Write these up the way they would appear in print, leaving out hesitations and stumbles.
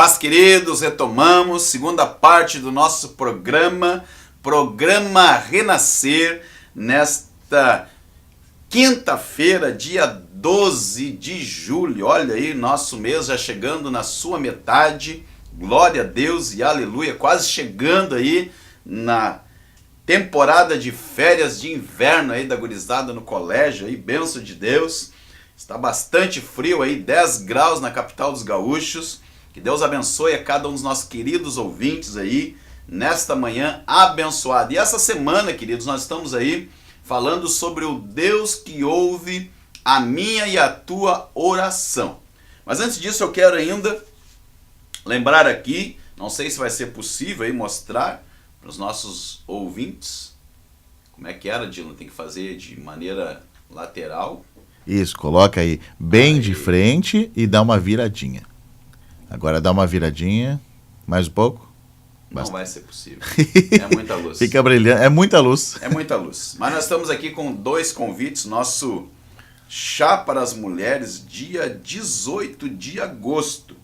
Paz, queridos, retomamos segunda parte do nosso programa Renascer, nesta quinta-feira, dia 12 de julho. Olha aí, nosso mês já chegando na sua metade, glória a Deus e aleluia, quase chegando aí na temporada de férias de inverno aí da gurizada no colégio, aí, bênção de Deus. Está bastante frio aí, 10 graus na capital dos gaúchos. Que Deus abençoe a cada um dos nossos queridos ouvintes aí, nesta manhã abençoada. E essa semana, queridos, nós estamos aí falando sobre o Deus que ouve a minha e a tua oração. Mas antes disso eu quero ainda lembrar aqui, não sei se vai ser possível aí mostrar para os nossos ouvintes, como é que era, Dylan? Tem que fazer de maneira lateral. Isso, coloca aí bem de frente e dá uma viradinha. Agora dá uma viradinha, mais um pouco. Não vai ser possível, é muita luz. Fica brilhando, é muita luz. É muita luz. Mas nós estamos aqui com 2 convites, nosso Chá para as Mulheres, dia 18 de agosto.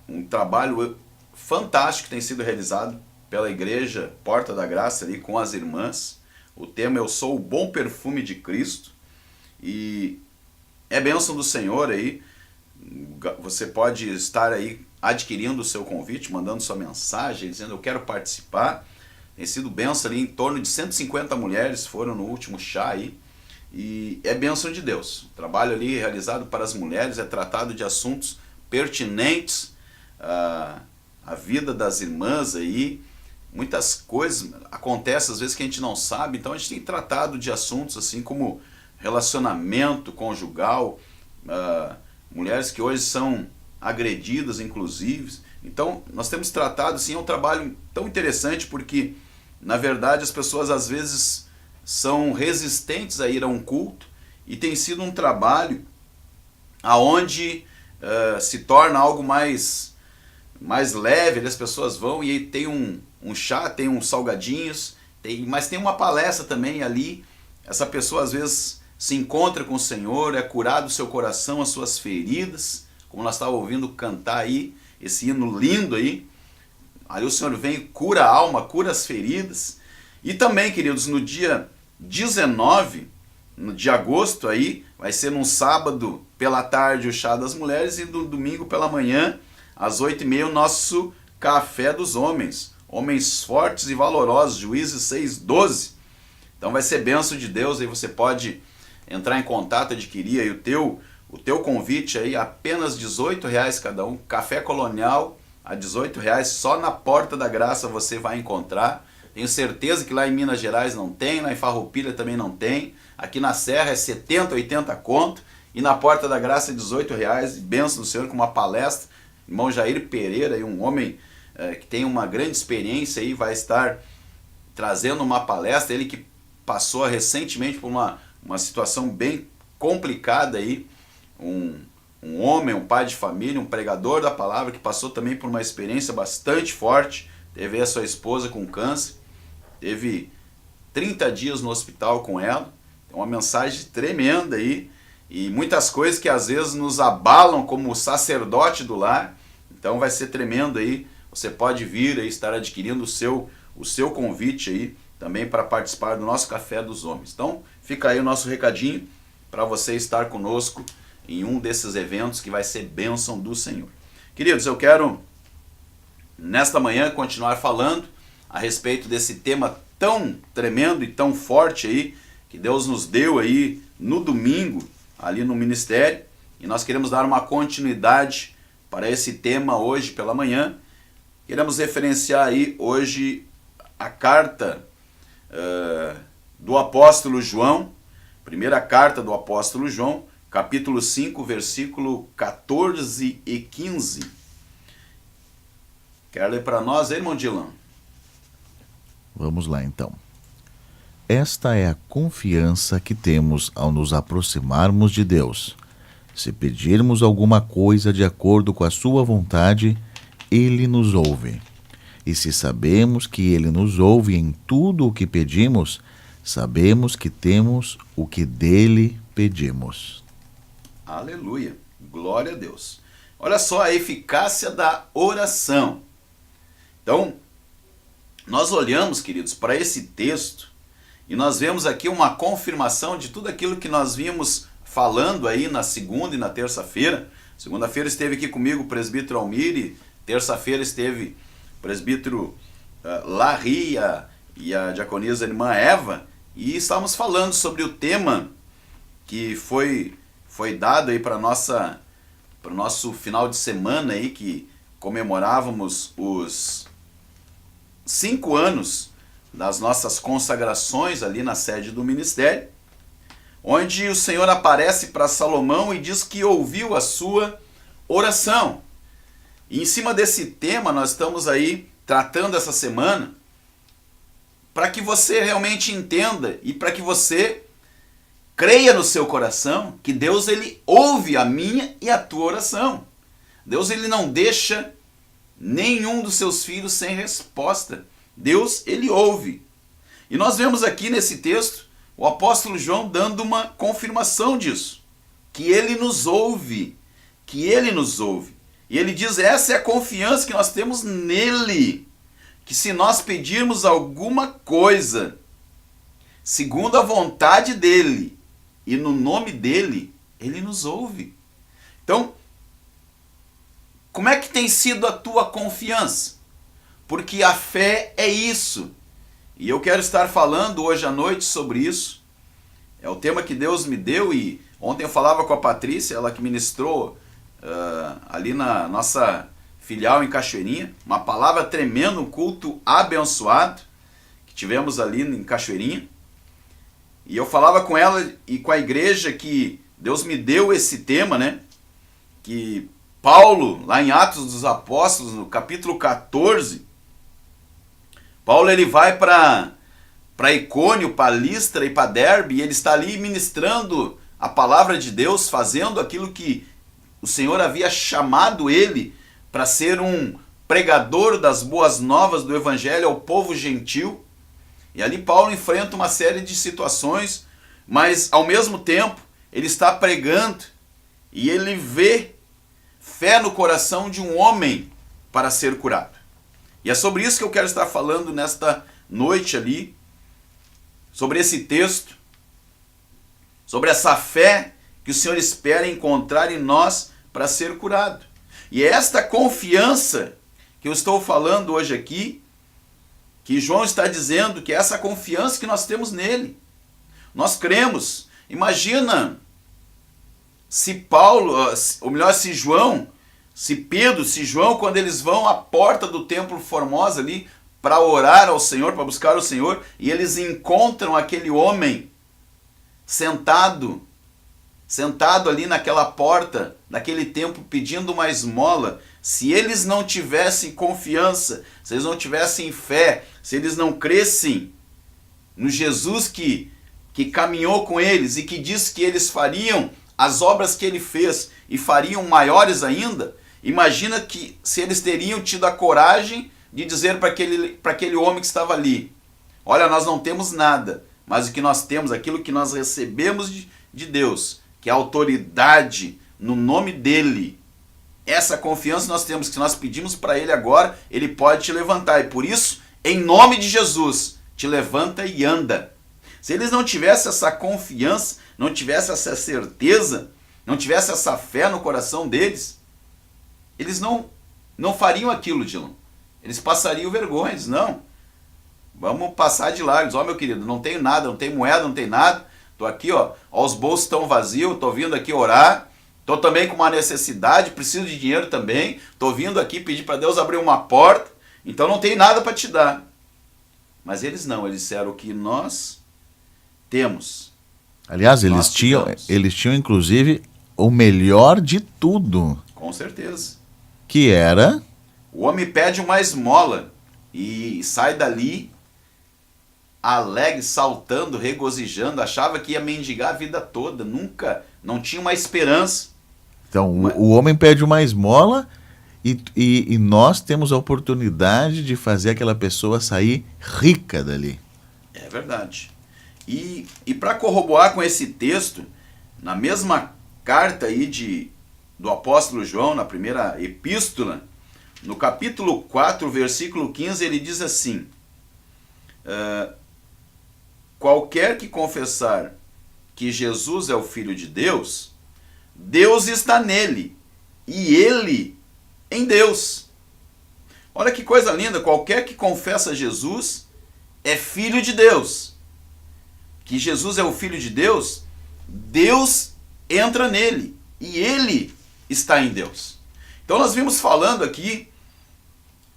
Um trabalho fantástico que tem sido realizado pela Igreja Porta da Graça ali com as irmãs. O tema Eu Sou o Bom Perfume de Cristo. E é bênção do Senhor aí. Você pode estar aí adquirindo o seu convite, mandando sua mensagem, dizendo eu quero participar. Tem sido bênção ali, em torno de 150 mulheres foram no último chá aí. E é bênção de Deus. O trabalho ali realizado para as mulheres é tratado de assuntos pertinentes à vida das irmãs aí. Muitas coisas acontecem às vezes que a gente não sabe, então a gente tem tratado de assuntos assim como relacionamento conjugal, mulheres que hoje são agredidas, inclusive. Então, nós temos tratado, assim, é um trabalho tão interessante porque, na verdade, as pessoas às vezes são resistentes a ir a um culto e tem sido um trabalho aonde se torna algo mais leve, as pessoas vão e aí tem um chá, tem uns salgadinhos, mas tem uma palestra também ali. Essa pessoa às vezes se encontra com o Senhor, é curado o seu coração, as suas feridas, como nós estávamos ouvindo cantar aí, esse hino lindo aí. Aí o Senhor vem e cura a alma, cura as feridas. E também, queridos, no dia 19 de agosto aí, vai ser num sábado pela tarde o Chá das Mulheres e no domingo pela manhã, às 8h30, o nosso Café dos Homens. Homens fortes e valorosos, Juízes 6:12. Então vai ser bênção de Deus, aí você pode entrar em contato, adquirir aí o teu convite aí, apenas R$18 cada um, café colonial a R$18, só na Porta da Graça você vai encontrar. Tenho certeza que lá em Minas Gerais não tem, lá em Farroupilha também não tem, aqui na Serra é 70, 80 conto, e na Porta da Graça é R$18, bênção do Senhor com uma palestra, irmão Jair Pereira, aí, um homem que tem uma grande experiência aí, vai estar trazendo uma palestra, ele que passou recentemente por uma situação bem complicada aí, um homem, um pai de família, um pregador da palavra, que passou também por uma experiência bastante forte, teve a sua esposa com câncer, teve 30 dias no hospital com ela, é uma mensagem tremenda aí, e muitas coisas que às vezes nos abalam como sacerdote do lar, então vai ser tremendo aí, você pode vir aí, estar adquirindo o seu convite aí, também para participar do nosso Café dos Homens. Então, fica aí o nosso recadinho para você estar conosco em um desses eventos que vai ser bênção do Senhor. Queridos, eu quero, nesta manhã, continuar falando a respeito desse tema tão tremendo e tão forte aí, que Deus nos deu aí no domingo, ali no ministério, e nós queremos dar uma continuidade para esse tema hoje pela manhã. Queremos referenciar aí hoje a carta do apóstolo João, primeira carta do apóstolo João, capítulo 5, versículo 14 e 15. Quer ler para nós, irmão Dylan? Vamos lá, então. Esta é a confiança que temos ao nos aproximarmos de Deus. Se pedirmos alguma coisa de acordo com a sua vontade, Ele nos ouve. E se sabemos que Ele nos ouve em tudo o que pedimos, sabemos que temos o que dele pedimos. Aleluia, glória a Deus. Olha só a eficácia da oração. Então, nós olhamos, queridos, para esse texto e nós vemos aqui uma confirmação de tudo aquilo que nós vimos falando aí na segunda e na terça-feira. Segunda-feira esteve aqui comigo o presbítero Almir, terça-feira esteve o presbítero Larry e a diaconisa irmã Eva, e estávamos falando sobre o tema que foi dado aí para o nosso final de semana aí, que comemorávamos os 5 anos das nossas consagrações ali na sede do ministério, onde o Senhor aparece para Salomão e diz que ouviu a sua oração. E em cima desse tema nós estamos aí tratando essa semana, para que você realmente entenda e para que você creia no seu coração que Deus, ele ouve a minha e a tua oração. Deus, ele não deixa nenhum dos seus filhos sem resposta. Deus, ele ouve. E nós vemos aqui nesse texto o apóstolo João dando uma confirmação disso, que ele nos ouve, que ele nos ouve. E ele diz, essa é a confiança que nós temos nele, que se nós pedirmos alguma coisa, segundo a vontade dele, e no nome dele, ele nos ouve. Então, como é que tem sido a tua confiança? Porque a fé é isso. E eu quero estar falando hoje à noite sobre isso. É o tema que Deus me deu, e ontem eu falava com a Patrícia, ela que ministrou ali na nossa filial em Cachoeirinha, uma palavra tremenda, um culto abençoado que tivemos ali em Cachoeirinha. E eu falava com ela e com a igreja que Deus me deu esse tema, né? Que Paulo, lá em Atos dos Apóstolos, no capítulo 14, Paulo, ele vai para Icônio, para Listra e para Derbe, e ele está ali ministrando a palavra de Deus, fazendo aquilo que o Senhor havia chamado ele para ser um pregador das boas novas do evangelho ao povo gentil. E ali Paulo enfrenta uma série de situações, mas ao mesmo tempo ele está pregando e ele vê fé no coração de um homem para ser curado. E é sobre isso que eu quero estar falando nesta noite ali, sobre esse texto, sobre essa fé que o Senhor espera encontrar em nós para ser curado. E é esta confiança que eu estou falando hoje aqui, que João está dizendo, que é essa confiança que nós temos nele. Nós cremos. Imagina se Paulo, ou melhor, se João, se Pedro, se João, quando eles vão à porta do templo Formosa ali para orar ao Senhor, para buscar o Senhor, e eles encontram aquele homem sentado ali naquela porta, naquele templo, pedindo uma esmola. Se eles não tivessem confiança, se eles não tivessem fé, se eles não crescem no Jesus que caminhou com eles e que disse que eles fariam as obras que ele fez e fariam maiores ainda, imagina que se eles teriam tido a coragem de dizer para aquele homem que estava ali, olha, nós não temos nada, mas o que nós temos, aquilo que nós recebemos de Deus, que é a autoridade no nome dele. Essa confiança nós temos, que se nós pedimos para ele agora, ele pode te levantar. E por isso, em nome de Jesus, te levanta e anda. Se eles não tivessem essa confiança, não tivessem essa certeza, não tivessem essa fé no coração deles, eles não fariam aquilo, Dilon. Eles passariam vergonha. Eles, não, vamos passar de lá. Eles, ó, meu querido, não tenho nada, não tenho moeda, não tenho nada. Estou aqui, ó, os bolsos estão vazios, estou vindo aqui orar. Estou também com uma necessidade, preciso de dinheiro também. Estou vindo aqui pedir para Deus abrir uma porta. Então não tenho nada para te dar. Mas eles não, eles disseram o que nós temos. Aliás, eles tinham inclusive o melhor de tudo. Com certeza. Que era... O homem pede uma esmola e sai dali alegre, saltando, regozijando. Achava que ia mendigar a vida toda. Nunca, não tinha uma esperança. Então, o homem pede uma esmola e nós temos a oportunidade de fazer aquela pessoa sair rica dali. É verdade. E para corroborar com esse texto, na mesma carta aí de do apóstolo João, na primeira epístola, no capítulo 4, versículo 15, ele diz assim: qualquer que confessar que Jesus é o Filho de Deus, Deus está nele, e ele em Deus. Olha que coisa linda, qualquer que confessa Jesus é filho de Deus. Que Jesus é o Filho de Deus, Deus entra nele, e ele está em Deus. Então nós vimos falando aqui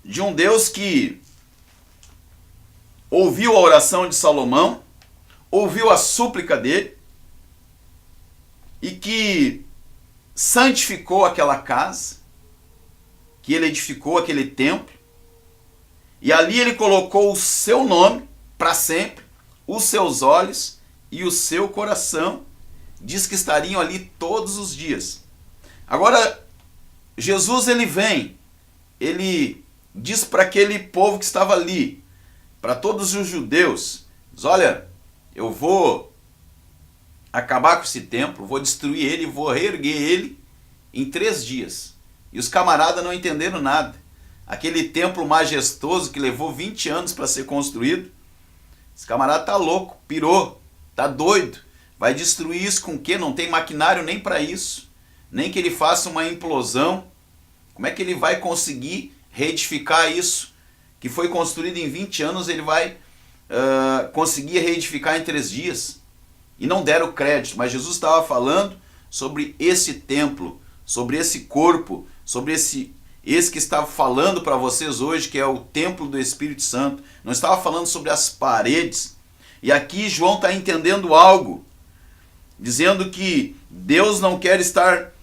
de um Deus que ouviu a oração de Salomão, ouviu a súplica dele, e que santificou aquela casa, que ele edificou aquele templo, e ali ele colocou o seu nome para sempre, os seus olhos e o seu coração, diz que estariam ali todos os dias. Agora, Jesus ele vem, ele diz para aquele povo que estava ali, para todos os judeus, diz: olha, eu vou acabar com esse templo, vou destruir ele, vou reerguer ele em 3 dias. E os camaradas não entenderam nada. Aquele templo majestoso que levou 20 anos para ser construído, esse camarada tá louco, pirou, tá doido. Vai destruir isso com o quê? Não tem maquinário nem para isso. Nem que ele faça uma implosão. Como é que ele vai conseguir reedificar isso? Que foi construído em 20 anos, ele vai conseguir reedificar em 3 dias. E não deram crédito, mas Jesus estava falando sobre esse templo, sobre esse corpo, sobre esse que estava falando para vocês hoje, que é o templo do Espírito Santo. Não estava falando sobre as paredes. E aqui João está entendendo algo, dizendo que Deus não quer estar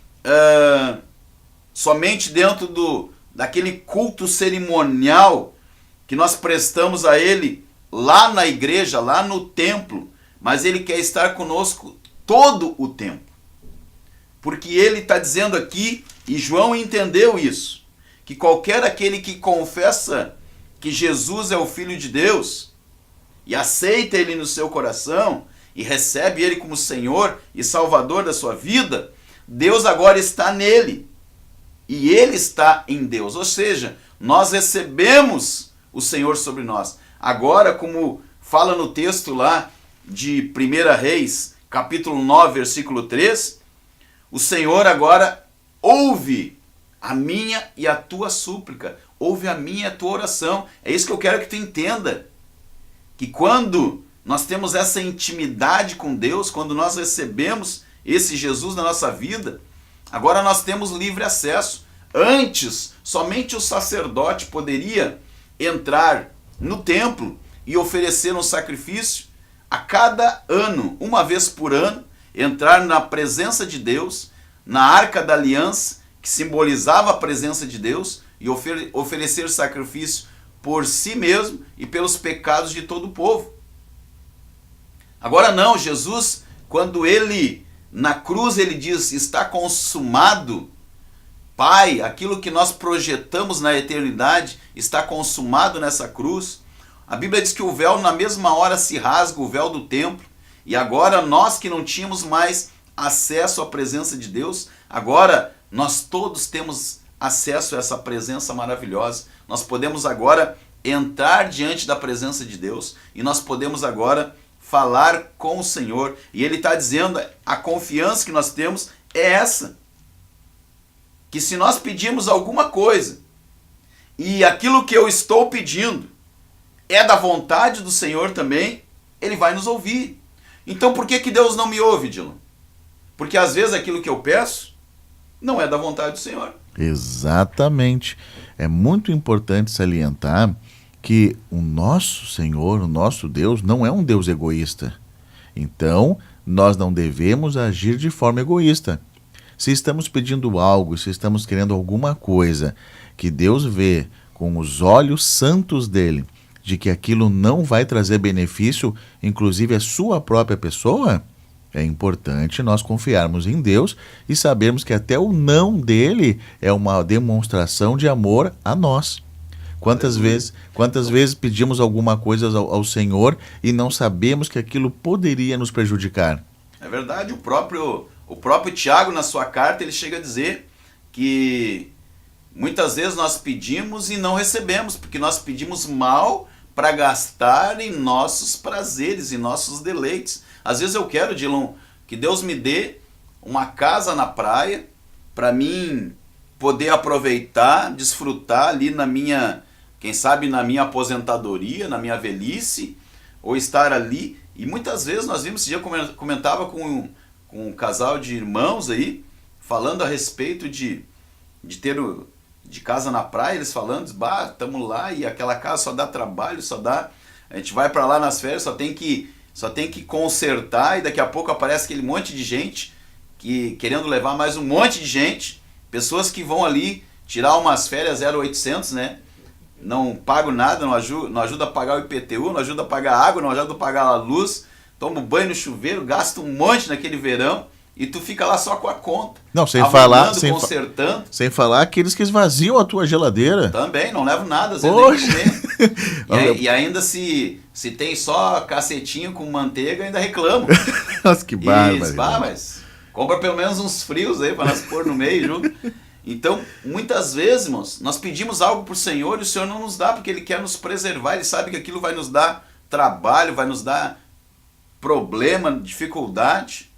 somente dentro daquele culto cerimonial que nós prestamos a Ele lá na igreja, lá no templo, mas Ele quer estar conosco todo o tempo. Porque Ele está dizendo aqui, e João entendeu isso, que qualquer aquele que confessa que Jesus é o Filho de Deus e aceita Ele no seu coração e recebe Ele como Senhor e Salvador da sua vida, Deus agora está nele e Ele está em Deus. Ou seja, nós recebemos o Senhor sobre nós. Agora, como fala no texto lá de 1 Reis, capítulo 9, versículo 3, o Senhor agora ouve a minha e a tua súplica, ouve a minha e a tua oração. É isso que eu quero que tu entenda, que quando nós temos essa intimidade com Deus, quando nós recebemos esse Jesus na nossa vida, agora nós temos livre acesso. Antes, somente o sacerdote poderia entrar no templo e oferecer um sacrifício a cada ano, uma vez por ano, entrar na presença de Deus, na Arca da Aliança, que simbolizava a presença de Deus, e oferecer sacrifício por si mesmo e pelos pecados de todo o povo. Agora não, Jesus, quando ele, na cruz, ele diz: está consumado, Pai, aquilo que nós projetamos na eternidade está consumado nessa cruz. A Bíblia diz que o véu na mesma hora se rasga, o véu do templo, e agora nós que não tínhamos mais acesso à presença de Deus, agora nós todos temos acesso a essa presença maravilhosa. Nós podemos agora entrar diante da presença de Deus e nós podemos agora falar com o Senhor. E Ele está dizendo, a confiança que nós temos é essa, que se nós pedirmos alguma coisa e aquilo que eu estou pedindo é da vontade do Senhor também, Ele vai nos ouvir. Então por que Deus não me ouve, Dylan? Porque às vezes aquilo que eu peço não é da vontade do Senhor. Exatamente. É muito importante salientar que o nosso Senhor, o nosso Deus, não é um Deus egoísta. Então, nós não devemos agir de forma egoísta. Se estamos pedindo algo, se estamos querendo alguma coisa que Deus vê com os olhos santos dele, de que aquilo não vai trazer benefício, inclusive à sua própria pessoa, é importante nós confiarmos em Deus e sabermos que até o não dele é uma demonstração de amor a nós. Quantas vezes pedimos alguma coisa ao Senhor e não sabemos que aquilo poderia nos prejudicar? É verdade, o próprio o próprio Tiago, na sua carta, ele chega a dizer que muitas vezes nós pedimos e não recebemos, porque nós pedimos mal para gastar em nossos prazeres, em nossos deleites. Às vezes eu quero, Dilon, que Deus me dê uma casa na praia para mim poder aproveitar, desfrutar ali na minha, quem sabe na minha aposentadoria, na minha velhice, ou estar ali. E muitas vezes nós vimos, esse dia eu comentava com um casal de irmãos aí, falando a respeito de ter de casa na praia, eles falando, estamos lá e aquela casa só dá trabalho, a gente vai para lá nas férias, só tem que consertar, e daqui a pouco aparece aquele monte de gente querendo levar mais um monte de gente, pessoas que vão ali tirar umas férias 0800, né? Não pagam nada, não ajuda a pagar o IPTU, não ajuda a pagar a água, não ajuda a pagar a luz, toma banho no chuveiro, gasta um monte naquele verão, e tu fica lá só com a conta. Não, sem consertando. Sem falar aqueles que esvaziam a tua geladeira. Também, não levam nada, às vezes nem comer. E ainda se tem só cacetinho com manteiga, ainda reclamam. Nossa, que bárbaro. Mas compra pelo menos uns frios aí para nós pôr no meio junto. Então, muitas vezes, irmãos, nós pedimos algo para o Senhor e o Senhor não nos dá, porque Ele quer nos preservar, Ele sabe que aquilo vai nos dar trabalho, vai nos dar problema, dificuldade.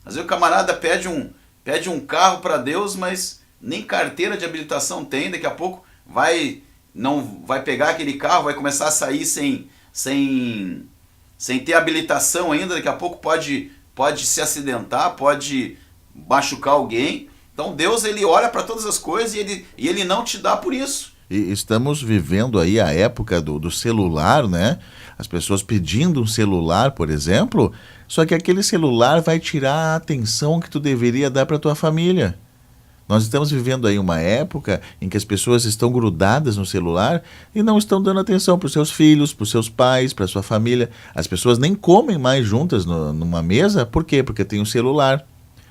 Às vezes o camarada pede um carro para Deus, mas nem carteira de habilitação tem, daqui a pouco não vai pegar aquele carro, vai começar a sair sem ter habilitação ainda, daqui a pouco pode se acidentar, pode machucar alguém. Então Deus, Ele olha para todas as coisas e ele não te dá por isso. E estamos vivendo aí a época do celular, né? As pessoas pedindo um celular, por exemplo, só que aquele celular vai tirar a atenção que tu deveria dar para tua família. Nós estamos vivendo aí uma época em que as pessoas estão grudadas no celular e não estão dando atenção para os seus filhos, para os seus pais, para a sua família. As pessoas nem comem mais juntas numa mesa, por quê? Porque tem um celular.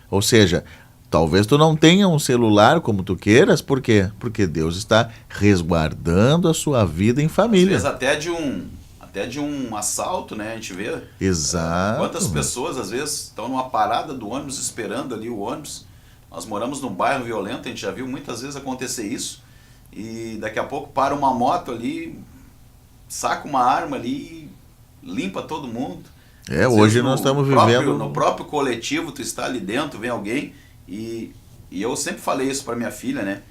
Ou seja, talvez tu não tenha um celular como tu queiras, por quê? Porque Deus está resguardando a sua vida em família. Às vezes até de um assalto, né? A gente vê. Exato. Quantas pessoas, às vezes, estão numa parada do ônibus, esperando ali o ônibus. Nós moramos num bairro violento, a gente já viu muitas vezes acontecer isso. E daqui a pouco para uma moto ali, saca uma arma ali, limpa todo mundo. Hoje nós estamos vivendo... No próprio coletivo, tu está ali dentro, vem alguém. E eu sempre falei isso para minha filha, né?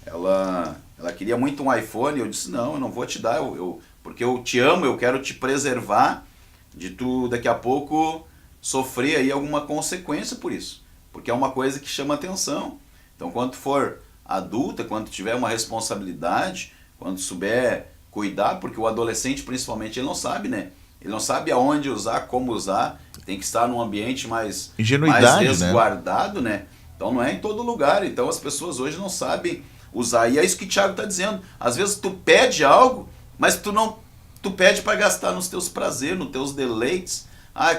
Ela queria muito um iPhone, eu disse, não, eu não vou te dar, porque eu te amo, eu quero te preservar de tu daqui a pouco sofrer aí alguma consequência por isso. Porque é uma coisa que chama atenção. Então quando tu for adulta, quando tiver uma responsabilidade, quando souber cuidar, porque o adolescente principalmente ele não sabe, né? Ele não sabe aonde usar, como usar, tem que estar num ambiente mais resguardado, né? Então não é em todo lugar, então as pessoas hoje não sabem usar. E é isso que o Tiago está dizendo. Às vezes tu pede algo, mas tu pede para gastar nos teus prazeres, nos teus deleites.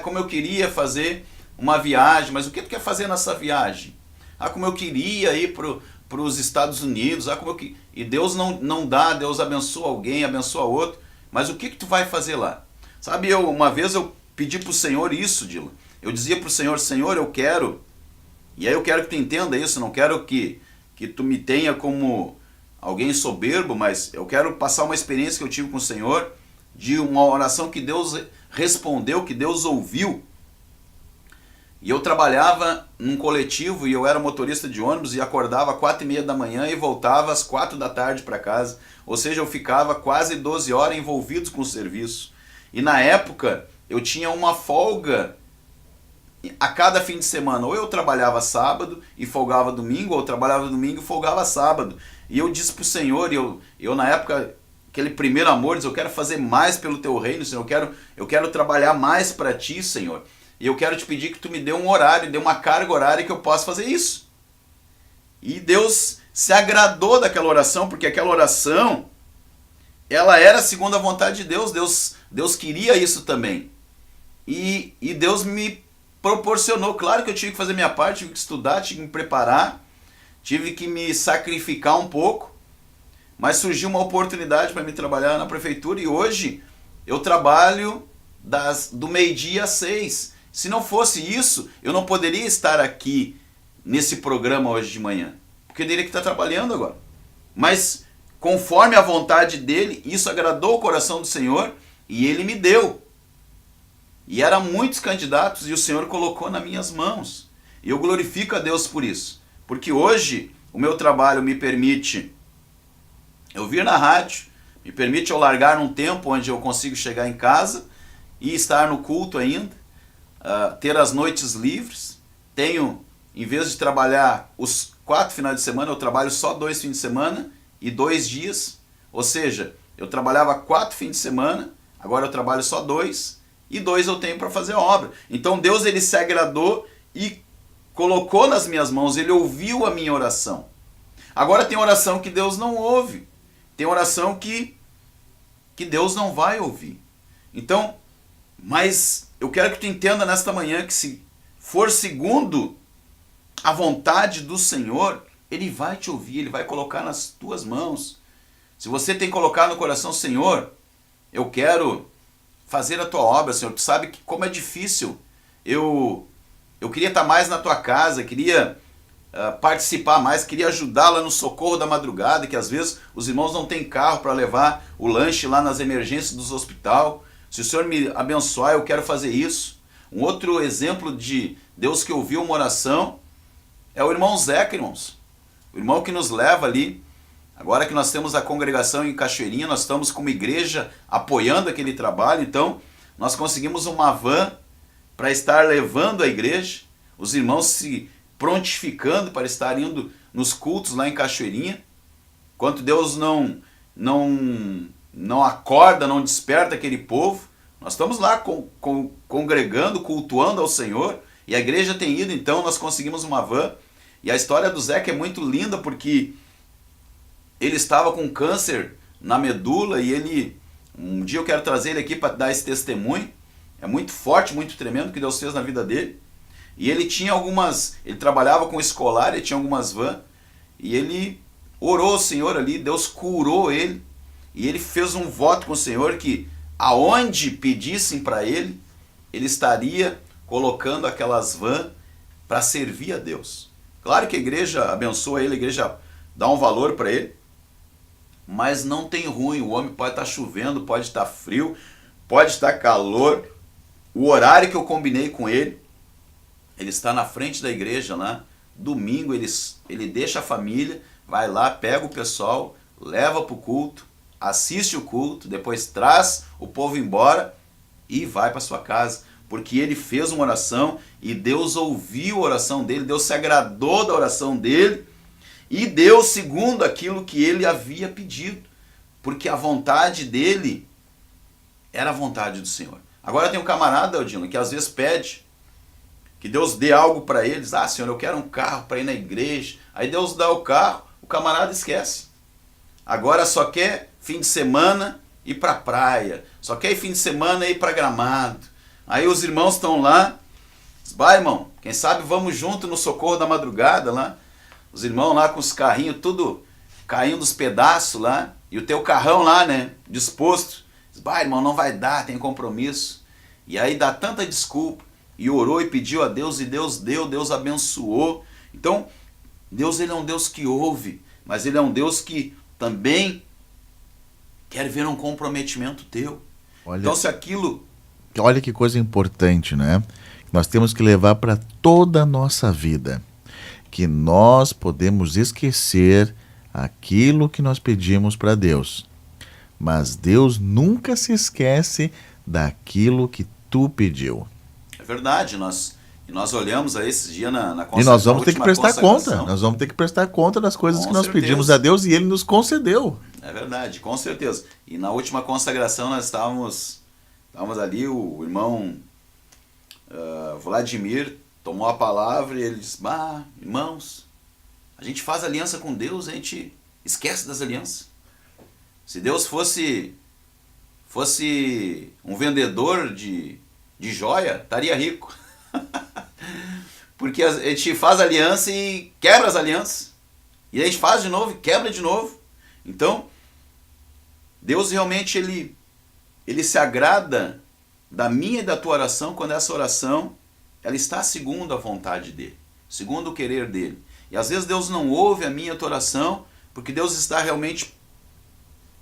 Como eu queria fazer uma viagem, mas o que tu quer fazer nessa viagem? Como eu queria ir para os Estados Unidos, e Deus não dá, Deus abençoa alguém, abençoa outro, mas o que tu vai fazer lá? Sabe, uma vez eu pedi para o Senhor isso, Dila. Eu dizia para o Senhor, Senhor, eu quero, e aí eu quero que tu entenda isso, não quero que tu me tenha como alguém soberbo, mas eu quero passar uma experiência que eu tive com o Senhor, de uma oração que Deus respondeu, que Deus ouviu. E eu trabalhava num coletivo e eu era motorista de ônibus e acordava às 4h30 da manhã e voltava às 4 da tarde para casa. Ou seja, eu ficava quase 12 horas envolvido com o serviço. E na época eu tinha uma folga a cada fim de semana. Ou eu trabalhava sábado e folgava domingo, ou eu trabalhava domingo e folgava sábado. E eu disse para o Senhor, eu na época, aquele primeiro amor, eu quero fazer mais pelo teu reino, Senhor, eu quero trabalhar mais para ti, Senhor. E eu quero te pedir que tu me dê um horário, dê uma carga horária que eu possa fazer isso. E Deus se agradou daquela oração, porque aquela oração, ela era segundo a vontade de Deus. Deus queria isso também. E Deus me proporcionou. Claro que eu tive que fazer minha parte, tive que estudar, tive que me preparar, tive que me sacrificar um pouco, mas surgiu uma oportunidade para me trabalhar na prefeitura e hoje eu trabalho do meio-dia às 6. Se não fosse isso, eu não poderia estar aqui nesse programa hoje de manhã, porque eu teria que estar trabalhando agora. Mas, conforme a vontade dele, isso agradou o coração do Senhor e ele me deu. E eram muitos candidatos e o Senhor colocou nas minhas mãos. E eu glorifico a Deus por isso. Porque hoje o meu trabalho me permite eu vir na rádio, me permite eu largar um tempo onde eu consigo chegar em casa e estar no culto ainda, ter as noites livres. Tenho, em vez de trabalhar os 4 finais de semana, eu trabalho só 2 fins de semana e 2 dias. Ou seja, eu trabalhava 4 fins de semana, agora eu trabalho só 2 e 2 eu tenho para fazer a obra. Então Deus, ele se agradou e colocou nas minhas mãos, ele ouviu a minha oração. Agora tem oração que Deus não ouve, tem oração que Deus não vai ouvir. Então, mas eu quero que tu entenda nesta manhã que se for segundo a vontade do Senhor, ele vai te ouvir, ele vai colocar nas tuas mãos. Se você tem colocado no coração, Senhor, eu quero fazer a tua obra, Senhor, tu sabe que como é difícil, eu queria estar mais na tua casa, queria participar mais, queria ajudar lá no socorro da madrugada, que às vezes os irmãos não têm carro para levar o lanche lá nas emergências dos hospitais. Se o Senhor me abençoar, eu quero fazer isso. Um outro exemplo de Deus que ouviu uma oração é o irmão Zeca, irmãos. O irmão que nos leva ali. Agora que nós temos a congregação em Cachoeirinha, nós estamos como igreja apoiando aquele trabalho. Então, nós conseguimos uma van para estar levando a igreja. Os irmãos se prontificando para estar indo nos cultos lá em Cachoeirinha. Enquanto Deus não acorda, não desperta aquele povo, nós estamos lá congregando, cultuando ao Senhor, e a igreja tem ido, então nós conseguimos uma van. E a história do Zeca é muito linda, porque ele estava com câncer na medula, e um dia eu quero trazer ele aqui para dar esse testemunho. É muito forte, muito tremendo o que Deus fez na vida dele. E ele tinha ele trabalhava com escolar, ele tinha algumas vans, e ele orou ao Senhor ali, Deus curou ele, e ele fez um voto com o Senhor que aonde pedissem para ele, ele estaria colocando aquelas vans para servir a Deus. Claro que a igreja abençoa ele, a igreja dá um valor para ele, mas não tem ruim, o homem pode estar chovendo, pode estar frio, pode estar calor, o horário que eu combinei com ele, ele está na frente da igreja lá, domingo ele deixa a família, vai lá, pega o pessoal, leva para o culto, assiste o culto, depois traz o povo embora e vai para sua casa, porque ele fez uma oração e Deus ouviu a oração dele, Deus se agradou da oração dele e deu segundo aquilo que ele havia pedido, porque a vontade dele era a vontade do Senhor. Agora tem um camarada, Aldino, que às vezes pede que Deus dê algo para eles. Ah, Senhor, eu quero um carro para ir na igreja. Aí Deus dá o carro, o camarada esquece. Agora só quer fim de semana ir para a praia. Só quer fim de semana ir para Gramado. Aí os irmãos estão lá. Diz, vai, irmão, quem sabe vamos junto no socorro da madrugada lá. Os irmãos lá com os carrinhos tudo caindo dos pedaços lá. E o teu carrão lá, né, disposto. Diz, vai, irmão, não vai dar, tem compromisso. E aí dá tanta desculpa. E orou e pediu a Deus, e Deus deu, Deus abençoou. Então, Deus, ele é um Deus que ouve, mas ele é um Deus que também quer ver um comprometimento teu. Então, se aquilo... Olha que coisa importante, né? Nós temos que levar para toda a nossa vida, que nós podemos esquecer aquilo que nós pedimos para Deus, mas Deus nunca se esquece daquilo que tu pediu. É verdade, nós olhamos aí esses dias na consagração. E nós vamos ter que prestar conta. Nós vamos ter que prestar conta das coisas que nós pedimos a Deus e Ele nos concedeu. É verdade, com certeza. E na última consagração nós estávamos ali, o irmão Vladimir tomou a palavra e ele disse, irmãos, a gente faz aliança com Deus, a gente esquece das alianças. Se Deus fosse um vendedor de joia, estaria rico. Porque a gente faz aliança e quebra as alianças. E a gente faz de novo e quebra de novo. Então, Deus realmente ele se agrada da minha e da tua oração quando essa oração ela está segundo a vontade dele, segundo o querer dele. E às vezes Deus não ouve a minha oração, porque Deus está realmente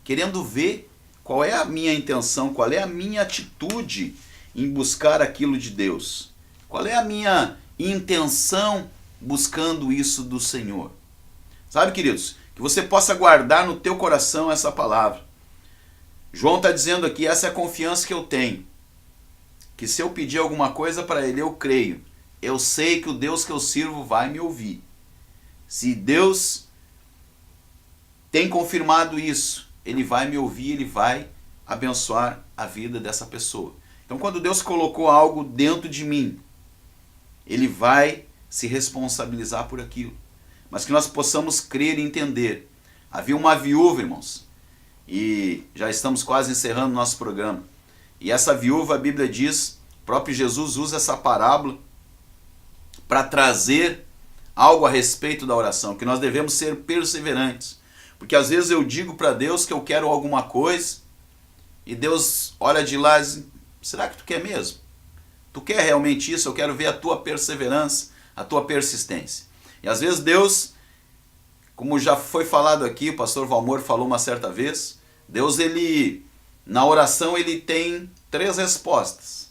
querendo ver qual é a minha intenção, qual é a minha atitude em buscar aquilo de Deus. Qual é a minha intenção buscando isso do Senhor. Sabe, queridos, que você possa guardar no teu coração essa palavra. João está dizendo aqui, essa é a confiança que eu tenho. Que se eu pedir alguma coisa para ele, eu creio. Eu sei que o Deus que eu sirvo vai me ouvir. Se Deus tem confirmado isso, ele vai me ouvir, ele vai abençoar a vida dessa pessoa. Então, quando Deus colocou algo dentro de mim, ele vai se responsabilizar por aquilo. Mas que nós possamos crer e entender. Havia uma viúva, irmãos, e já estamos quase encerrando nosso programa. E essa viúva, a Bíblia diz, o próprio Jesus usa essa parábola para trazer algo a respeito da oração, que nós devemos ser perseverantes. Porque às vezes eu digo para Deus que eu quero alguma coisa, e Deus olha de lá e diz, será que tu quer mesmo? Tu quer realmente isso? Eu quero ver a tua perseverança, a tua persistência. E às vezes Deus, como já foi falado aqui, o pastor Valmor falou uma certa vez, Deus, ele, na oração, ele tem 3 respostas.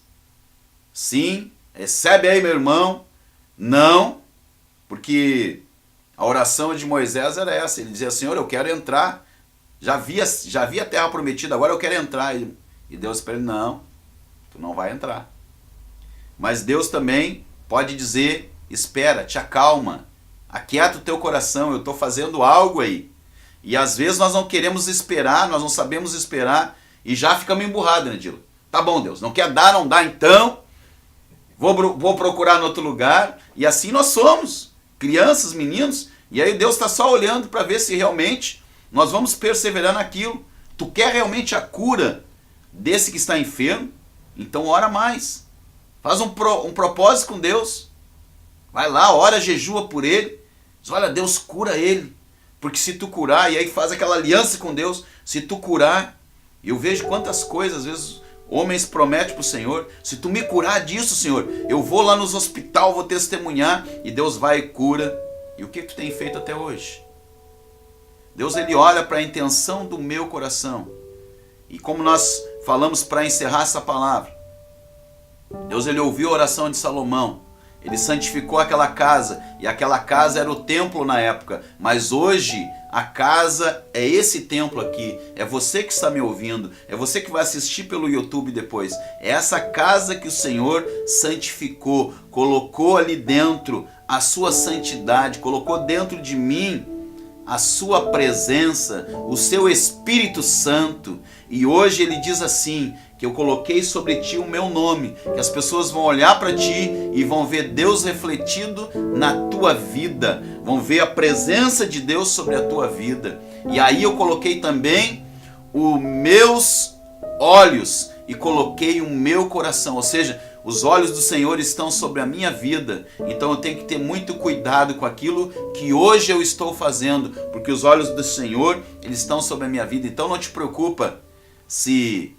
Sim, recebe aí, meu irmão. Não, porque a oração de Moisés era essa. Ele dizia, Senhor, eu quero entrar. Já vi a terra prometida, agora eu quero entrar. E Deus para ele, não, tu não vai entrar. Mas Deus também pode dizer, espera, te acalma, aquieta o teu coração, eu estou fazendo algo aí. E às vezes nós não queremos esperar, nós não sabemos esperar, e já ficamos emburrados, né, Dila? Tá bom, Deus, não quer dar, não dá então, vou procurar em outro lugar. E assim nós somos, crianças, meninos, e aí Deus está só olhando para ver se realmente nós vamos perseverar naquilo. Tu quer realmente a cura desse que está enfermo? Então ora mais. Faz um propósito com Deus. Vai lá, ora, jejua por ele. Diz, olha, Deus cura ele. Porque se tu curar, e aí faz aquela aliança com Deus, se tu curar, eu vejo quantas coisas, às vezes, homens prometem para o Senhor, se tu me curar disso, Senhor, eu vou lá nos hospital, vou testemunhar, e Deus vai e cura. E o que tu tem feito até hoje? Deus, ele olha para a intenção do meu coração. E como nós falamos para encerrar essa palavra, Deus, ele ouviu a oração de Salomão, ele santificou aquela casa, e aquela casa era o templo na época, mas hoje a casa é esse templo aqui, é você que está me ouvindo, é você que vai assistir pelo YouTube depois, é essa casa que o Senhor santificou, colocou ali dentro a sua santidade, colocou dentro de mim a sua presença, o seu Espírito Santo, e hoje ele diz assim, que eu coloquei sobre ti o meu nome, que as pessoas vão olhar para ti e vão ver Deus refletido na tua vida, vão ver a presença de Deus sobre a tua vida. E aí eu coloquei também os meus olhos e coloquei o meu coração, ou seja, os olhos do Senhor estão sobre a minha vida, então eu tenho que ter muito cuidado com aquilo que hoje eu estou fazendo, porque os olhos do Senhor, eles estão sobre a minha vida. Então não te preocupa se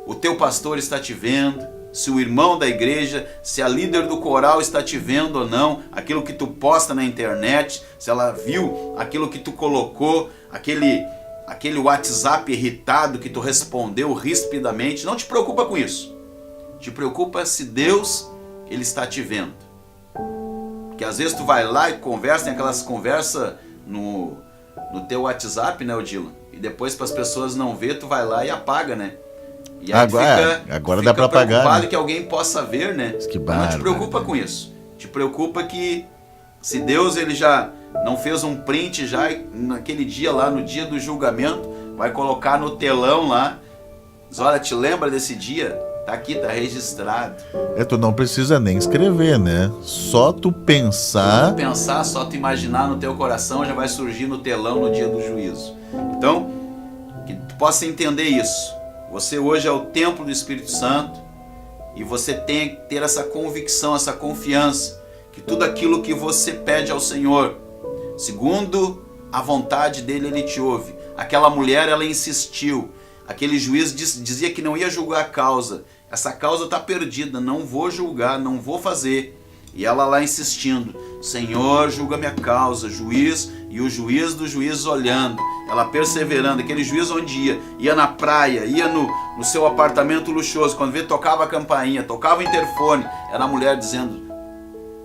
o teu pastor está te vendo, se o irmão da igreja, se a líder do coral está te vendo ou não, aquilo que tu posta na internet, se ela viu aquilo que tu colocou, aquele WhatsApp irritado que tu respondeu rispidamente, não te preocupa com isso. Te preocupa se Deus, ele está te vendo. Porque às vezes tu vai lá e conversa, tem aquelas conversas no teu WhatsApp, né, Odila? E depois para as pessoas não ver, tu vai lá e apaga, né? E aí agora dá para apagar, né? Que alguém possa ver, né? Que não te preocupa com isso. Te preocupa que se Deus, ele já não fez um print já naquele dia lá, no dia do julgamento, vai colocar no telão lá, diz, olha, te lembra desse dia? Tá aqui, tá registrado. Tu não precisa nem escrever, né? Só tu pensar. Só tu imaginar no teu coração, já vai surgir no telão no dia do juízo. Então, que tu possa entender isso. Você hoje é o templo do Espírito Santo e você tem que ter essa convicção, essa confiança que tudo aquilo que você pede ao Senhor, segundo a vontade dele, ele te ouve. Aquela mulher, ela insistiu. Aquele juiz dizia que não ia julgar a causa. Essa causa está perdida, não vou julgar, não vou fazer. E ela lá insistindo, Senhor, julga minha causa, juiz, e o juiz dos juízes olhando, ela perseverando, aquele juiz onde ia na praia, ia no seu apartamento luxuoso, quando vê, tocava a campainha, tocava o interfone, era a mulher dizendo,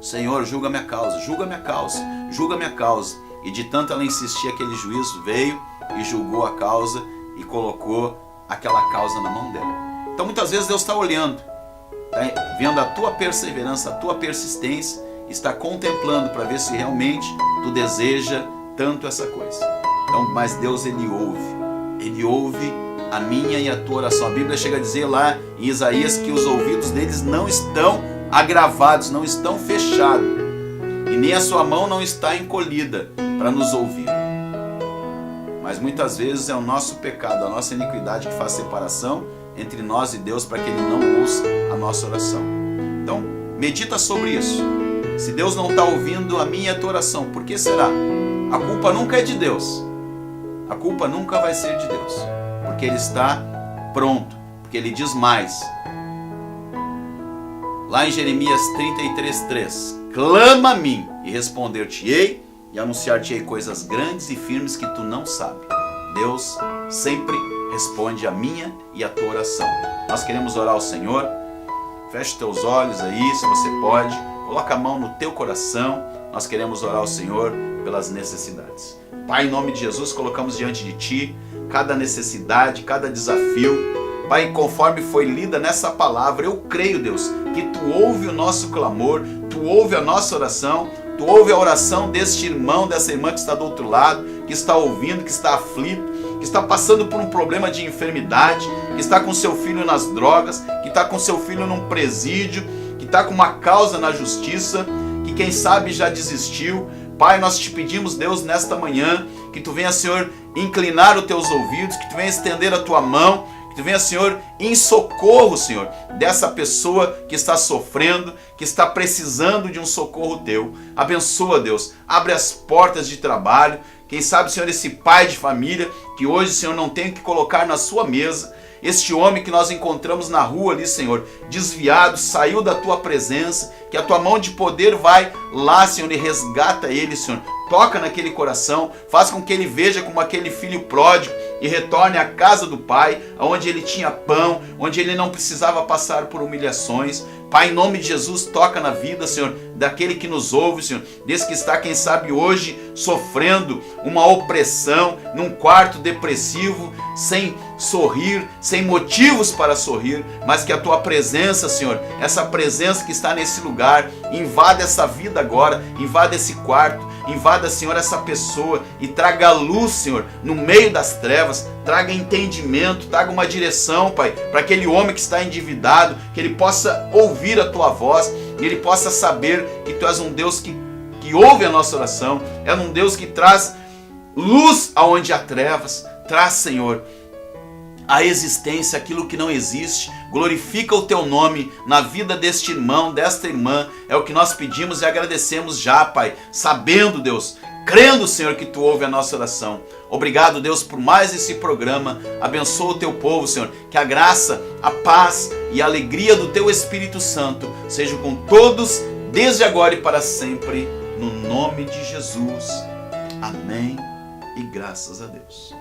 Senhor, julga minha causa, julga minha causa, julga minha causa. E de tanto ela insistir, aquele juiz veio e julgou a causa e colocou aquela causa na mão dela. Então muitas vezes Deus está olhando, tá vendo a tua perseverança, a tua persistência, está contemplando para ver se realmente tu deseja tanto essa coisa. Então, mas Deus, Ele ouve a minha e a tua oração. A Bíblia chega a dizer lá em Isaías que os ouvidos deles não estão agravados, não estão fechados, e nem a sua mão não está encolhida para nos ouvir. Mas muitas vezes é o nosso pecado, a nossa iniquidade que faz separação entre nós e Deus para que Ele não ouça a nossa oração. Então, medita sobre isso. Se Deus não está ouvindo a minha e a tua oração, por que será? A culpa nunca é de Deus. A culpa nunca vai ser de Deus. Porque Ele está pronto. Porque Ele diz mais. Lá em Jeremias 33:3, clama a mim e responder-te-ei e anunciar-te-ei coisas grandes e firmes que tu não sabes. Deus sempre responde a minha e a tua oração. Nós queremos orar ao Senhor. Feche teus olhos aí, se você pode. Coloca a mão no teu coração. Nós queremos orar ao Senhor pelas necessidades. Pai, em nome de Jesus, colocamos diante de Ti cada necessidade, cada desafio. Pai, conforme foi lida nessa palavra, eu creio, Deus, que Tu ouve o nosso clamor, Tu ouve a nossa oração, Tu ouve a oração deste irmão, dessa irmã que está do outro lado, que está ouvindo, que está aflito, que está passando por um problema de enfermidade, que está com seu filho nas drogas, que está com seu filho num presídio, que está com uma causa na justiça, que quem sabe já desistiu. Pai, nós te pedimos, Deus, nesta manhã, que Tu venha, Senhor, inclinar os Teus ouvidos, que Tu venha estender a Tua mão, que Tu venha, Senhor, em socorro, Senhor, dessa pessoa que está sofrendo, que está precisando de um socorro Teu. Abençoa, Deus, abre as portas de trabalho. Quem sabe, Senhor, esse pai de família que hoje, Senhor, não tem o que colocar na sua mesa, este homem que nós encontramos na rua ali, Senhor, desviado, saiu da Tua presença, que a Tua mão de poder vai lá, Senhor, e resgata ele, Senhor. Toca naquele coração, faz com que ele veja como aquele filho pródigo e retorne à casa do Pai, onde ele tinha pão, onde ele não precisava passar por humilhações. Pai, em nome de Jesus, toca na vida, Senhor, daquele que nos ouve, Senhor, desse que está, quem sabe, hoje sofrendo uma opressão, num quarto depressivo, sem sorrir, sem motivos para sorrir, mas que a Tua presença, Senhor, essa presença que está nesse lugar, invada essa vida agora, invada esse quarto, invada, Senhor, essa pessoa e traga luz, Senhor, no meio das trevas, traga entendimento, traga uma direção, Pai, para aquele homem que está endividado, que ele possa ouvir a Tua voz e ele possa saber que Tu és um Deus que ouve a nossa oração, é um Deus que traz luz aonde há trevas, traz, Senhor, a existência, aquilo que não existe. Glorifica o Teu nome na vida deste irmão, desta irmã. É o que nós pedimos e agradecemos já, Pai, sabendo, Deus, crendo, Senhor, que Tu ouve a nossa oração. Obrigado, Deus, por mais esse programa. Abençoa o Teu povo, Senhor. Que a graça, a paz e a alegria do Teu Espírito Santo sejam com todos, desde agora e para sempre, no nome de Jesus. Amém e graças a Deus.